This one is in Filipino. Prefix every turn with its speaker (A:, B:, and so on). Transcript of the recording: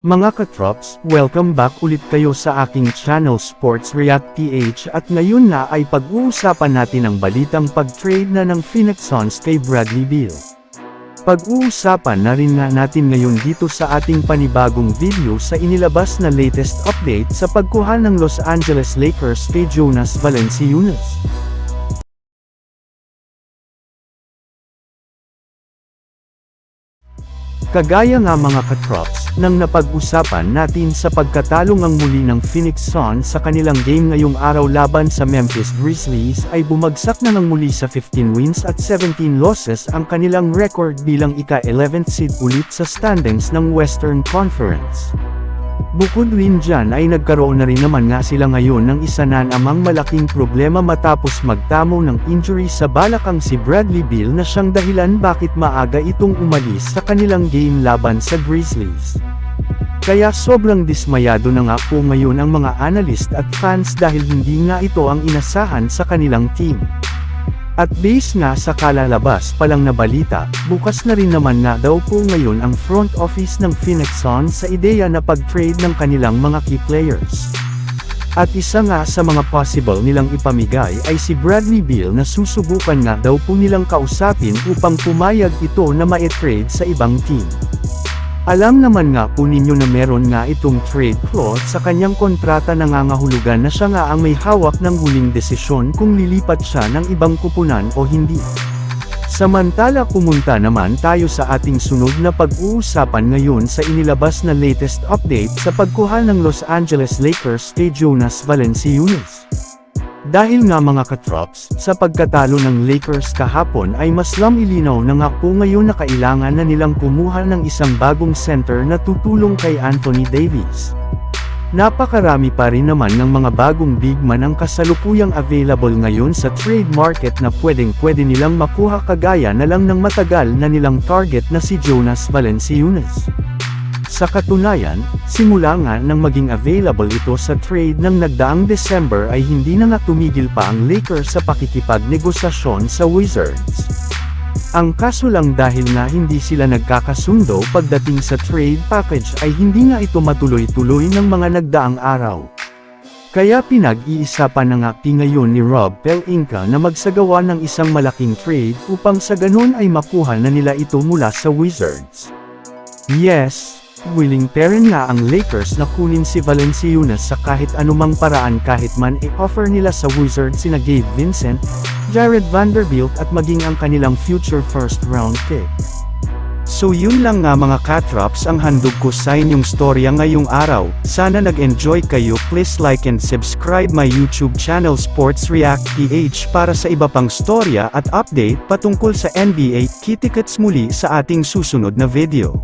A: Mga katrops, welcome back ulit kayo sa aking channel Sports React PH at ngayon na ay pag-uusapan natin ang balitang pag-trade na ng Phoenix Suns kay Bradley Beal. Pag-uusapan na rin nga natin ngayon dito sa ating panibagong video sa inilabas na latest update sa pagkuha ng Los Angeles Lakers kay Jonas Valanciunas. Kagaya nga mga katrops, nang napag-usapan natin sa pagkatalo ngang muli ng Phoenix Suns sa kanilang game ngayong araw laban sa Memphis Grizzlies ay bumagsak na ng muli sa 15 wins at 17 losses ang kanilang record bilang ika-11th seed ulit sa standings ng Western Conference. Bukod rin dyan ay nagkaroon na rin naman nga sila ngayon ng isa na namang malaking problema matapos magtamo ng injury sa balakang si Bradley Beal na siyang dahilan bakit maaga itong umalis sa kanilang game laban sa Grizzlies. Kaya sobrang dismayado na nga po ngayon ang mga analyst at fans dahil hindi nga ito ang inasahan sa kanilang team. At base nga sa kalalabas palang na balita, bukas na rin naman nga daw po ngayon ang front office ng Phoenix Suns sa ideya na pag-trade ng kanilang mga key players. At isa nga sa mga possible nilang ipamigay ay si Bradley Beal na susubukan nga daw po nilang kausapin upang pumayag ito na ma-trade sa ibang team. Alam naman nga po ninyo na meron nga itong trade clause sa kanyang kontrata na nangangahulugan na siya nga ang may hawak ng huling desisyon kung lilipat siya ng ibang kupunan o hindi. Samantala pumunta naman tayo sa ating sunod na pag-uusapan ngayon sa inilabas na latest update sa pagkuha ng Los Angeles Lakers kay Jonas Valanciunas. Dahil nga mga katrops, sa pagkatalo ng Lakers kahapon ay mas ilinaw na nga po ngayon na kailangan na nilang kumuha ng isang bagong center na tutulong kay Anthony Davis. Napakarami pa rin naman ng mga bagong big man ang kasalukuyang available ngayon sa trade market na pwede nilang makuha kagaya na lang ng matagal na nilang target na si Jonas Valanciunas. Sa katunayan, simula nga nang maging available ito sa trade ng nagdaang December ay hindi na nga tumigil pa ang Lakers sa pakikipagnegosasyon sa Wizards. Ang kaso lang dahil nga hindi sila nagkakasundo pagdating sa trade package ay hindi nga ito matuloy-tuloy ng mga nagdaang araw. Kaya pinag-iisapan na nga ngayon ni Rob Pelinka na magsagawa ng isang malaking trade upang sa ganun ay makuha na nila ito mula sa Wizards. Yes, willing pa rin nga ang Lakers na kunin si Valanciunas sa kahit anumang paraan kahit man i-offer nila sa Wizards sina Gabe Vincent, Jared Vanderbilt at maging ang kanilang future first round pick. So yun lang nga mga katrops ang handog ko sa inyong storya ngayong araw. Sana nag-enjoy kayo. Please like and subscribe my YouTube channel Sports React PH para sa iba pang storya at update patungkol sa NBA. Kita-kits muli sa ating susunod na video.